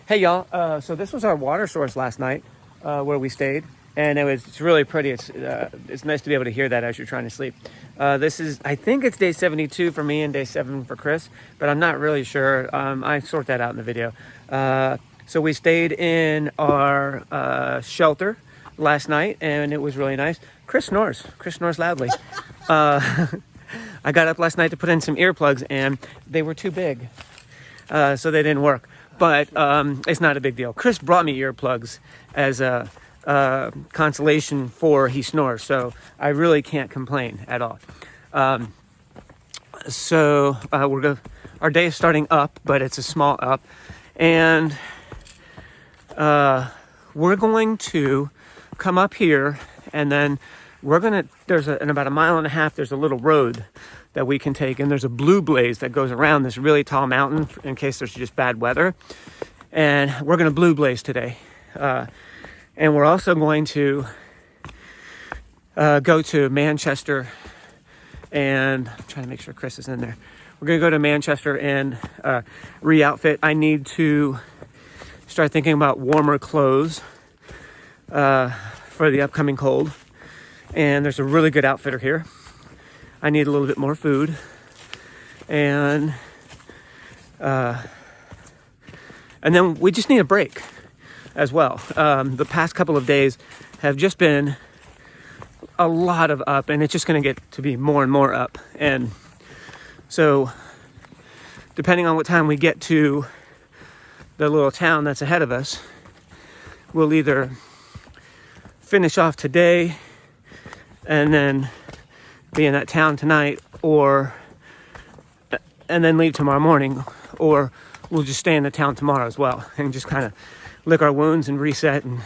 Hey y'all, so this was our water source last night where we stayed, and it's really pretty. It's nice to be able to hear that as you're trying to sleep. I think it's day 72 for me and day 7 for Chris, but I'm not really sure. I sort that out in the video. So we stayed in our shelter last night, and it was really nice. Chris snores loudly. I got up last night to put in some earplugs, and they were too big, so they didn't work. But it's not a big deal. Chris brought me earplugs as a consolation for he snores, so I really can't complain at all. Our day is starting up, but it's a small up, and we're going to come up here, and then in about a mile and a half, there's a little road that we can take, and there's a blue blaze that goes around this really tall mountain in case there's just bad weather. And we're going to blue blaze today. And we're also going to go to Manchester, and I'm trying to make sure Chris is in there. We're going to go to Manchester and re-outfit. I need to start thinking about warmer clothes for the upcoming cold. And there's a really good outfitter here. I need a little bit more food, and then we just need a break as well. The past couple of days have just been a lot of up, and it's just going to get to be more and more up. And so depending on what time we get to the little town that's ahead of us, we'll either finish off today and then be in that town tonight, and then leave tomorrow morning, or we'll just stay in the town tomorrow as well and just kind of lick our wounds and reset. And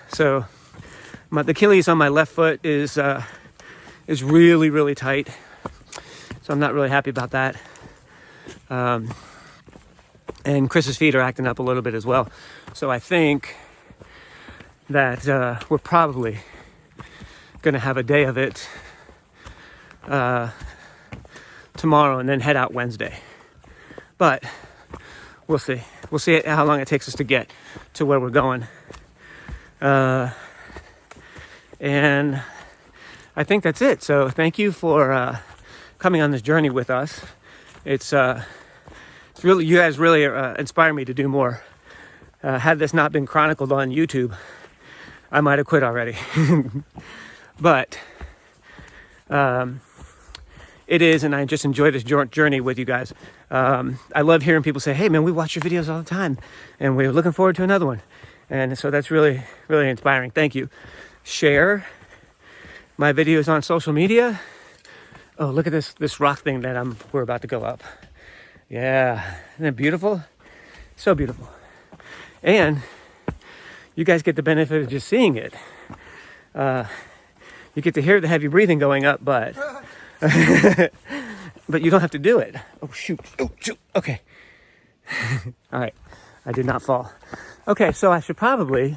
so the Achilles on my left foot is really, really tight, so I'm not really happy about that. And Chris's feet are acting up a little bit as well, so I think that we're probably gonna have a day of it tomorrow and then head out Wednesday. But we'll see how long it takes us to get to where we're going. And I think that's it. So thank you for coming on this journey with us. It's really, you guys really inspire me to do more. Had this not been chronicled on YouTube, I might have quit already. But it is, and I just enjoy this journey with you guys. I love hearing people say, hey man, we watch your videos all the time, and we're looking forward to another one. And so that's really, really inspiring. Thank you. Share my videos on social media. Oh, look at this rock thing that we're about to go up. Yeah, isn't it beautiful? So beautiful. And you guys get the benefit of just seeing it. You get to hear the heavy breathing going up, but but you don't have to do it. Oh shoot! Okay. All right, I did not fall. Okay, so I should probably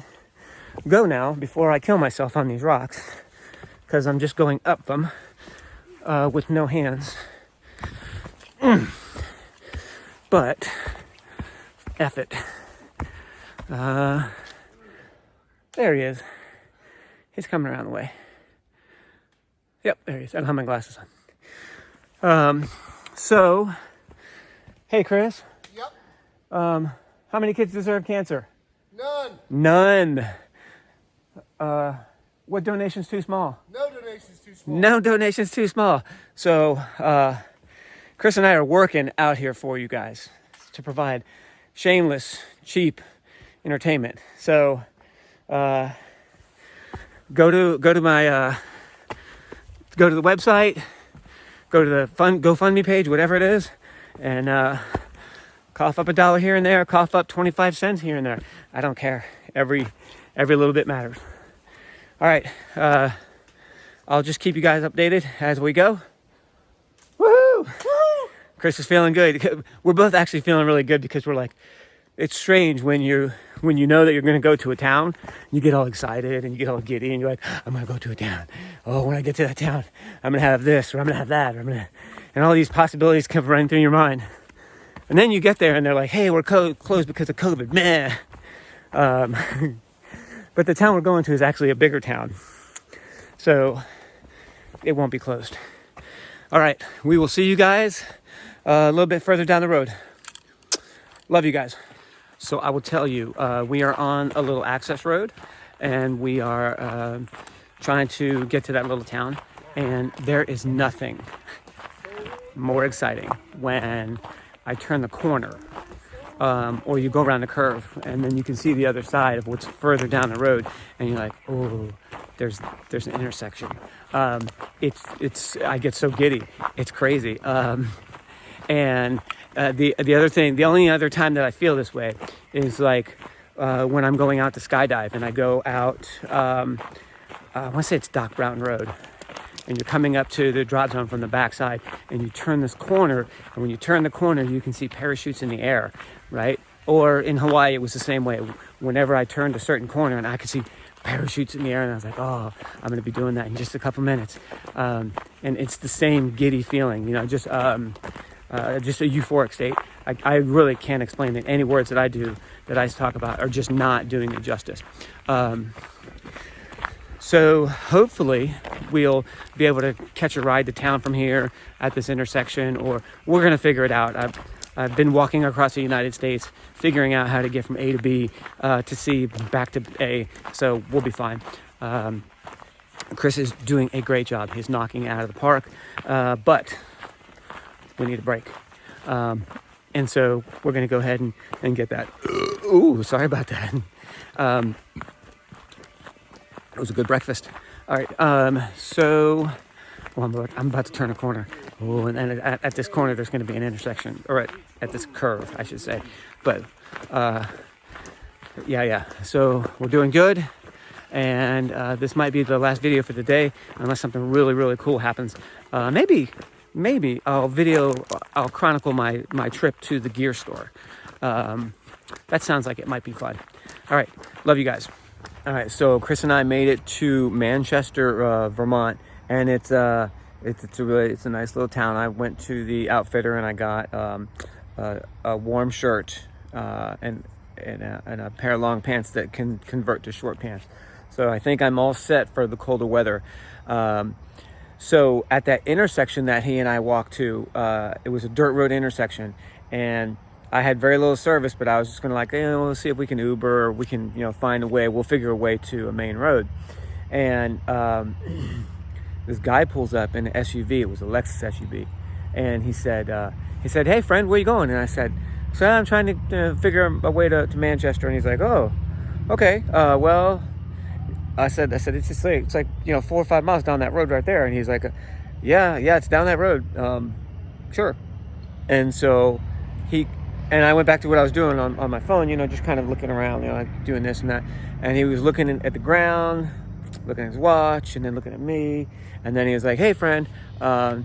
go now before I kill myself on these rocks, because I'm just going up them with no hands. But F it. There he is. He's coming around the way. Yep, there he is. I don't have my glasses on. So, hey Chris. Yep. How many kids deserve cancer? None. What donation's too small? No donations too small. No donations too small. So, Chris and I are working out here for you guys to provide shameless, cheap entertainment. So, go to the website, go to the GoFundMe page, whatever it is, and cough up $1 here and there, cough up 25 cents here and there. I don't care. Every little bit matters. All right. I'll just keep you guys updated as we go. Woohoo! Chris is feeling good. We're both actually feeling really good, because we're like, it's strange when you know that you're going to go to a town, you get all excited and you get all giddy and you're like, I'm going to go to a town. Oh, when I get to that town, I'm going to have this, or I'm going to have that, and all these possibilities come running through your mind. And then you get there and they're like, hey, we're closed because of COVID. Meh. But the town we're going to is actually a bigger town, so it won't be closed. All right, we will see you guys a little bit further down the road. Love you guys. So I will tell you, we are on a little access road, and we are trying to get to that little town, and there is nothing more exciting when I turn the corner, or you go around the curve, and then you can see the other side of what's further down the road, and you're like, oh, there's an intersection. It's I get so giddy, it's crazy. And the other thing, the only other time that I feel this way is like when I'm going out to skydive, and I go out. I want to say it's Doc Brown Road, and you're coming up to the drop zone from the backside, and you turn this corner, and when you turn the corner, you can see parachutes in the air, right? Or in Hawaii, it was the same way. Whenever I turned a certain corner, and I could see parachutes in the air, and I was like, oh, I'm going to be doing that in just a couple minutes. And it's the same giddy feeling, you know, just a euphoric state. I really can't explain it. Any words that I talk about are just not doing it justice. So hopefully we'll be able to catch a ride to town from here at this intersection, or we're going to figure it out. I've been walking across the United States, figuring out how to get from A to B to C back to A, so we'll be fine. Chris is doing a great job. He's knocking it out of the park, but we need a break. And so we're going to go ahead and get that. Ooh, sorry about that. It was a good breakfast. All right, so I'm about to turn a corner. Oh, and then at this corner, there's going to be an intersection, or at this curve, I should say. But yeah. So we're doing good, and this might be the last video for the day, unless something really, really cool happens. Maybe I'll chronicle my trip to the gear store. That sounds like it might be fun. All right, love you guys. All right, so Chris and I made it to Manchester, Vermont, and it's a nice little town. I went to the outfitter and I got a warm shirt and a pair of long pants that can convert to short pants. So I think I'm all set for the colder weather. So at that intersection that he and I walked to, it was a dirt road intersection, and I had very little service, but I was just gonna we'll see if we can Uber, or we can, find a way. We'll figure a way to a main road. And this guy pulls up in an SUV. It was a Lexus SUV, and he said, "Hey friend, where you going?" And I said, "So I'm trying to figure a way to Manchester." And he's like, "Oh, okay. Well," I said, "It's just it's like 4 or 5 miles down that road right there." And he's like, "Yeah, it's down that road. Sure." And so and I went back to what I was doing on my phone, just kind of looking around, like doing this and that. And he was looking at the ground, looking at his watch, and then looking at me. And then he was like, "Hey friend, I'll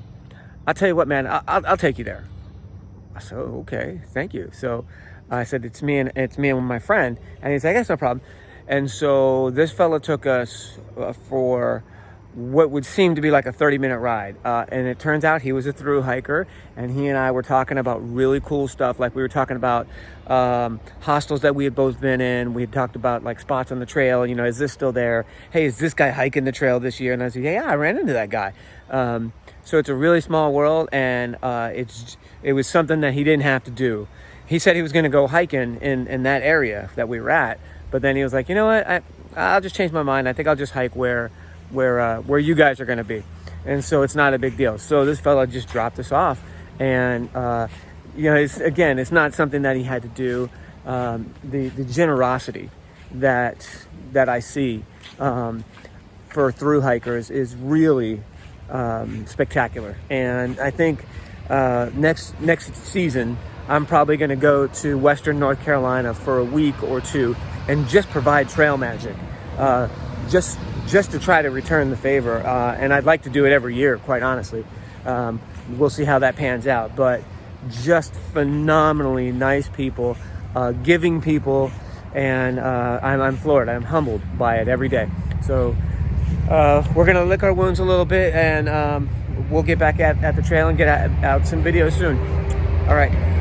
tell you what, man, I'll take you there." I said, "Oh, okay, thank you." So I said, it's me and my friend. And he's like, "That's no problem." And so this fella took us for what would seem to be like a 30-minute ride. And it turns out he was a thru hiker, and he and I were talking about really cool stuff. Like we were talking about hostels that we had both been in. We had talked about like spots on the trail. Is this still there? Hey, is this guy hiking the trail this year? And I said, yeah, I ran into that guy. So it's a really small world, and it was something that he didn't have to do. He said he was going to go hiking in that area that we were at, but then he was like, you know what? I'll just change my mind. I think I'll just hike where you guys are going to be. And so it's not a big deal. So this fella just dropped us off, and it's not something that he had to do. The generosity that I see for thru hikers is really spectacular. And I think next season I'm probably going to go to Western North Carolina for a week or two and just provide trail magic, just to try to return the favor. And I'd like to do it every year, quite honestly. We'll see how that pans out. But just phenomenally nice people, giving people, and I'm floored. I'm humbled by it every day. So we're going to lick our wounds a little bit, and we'll get back at the trail and get out some videos soon. All right.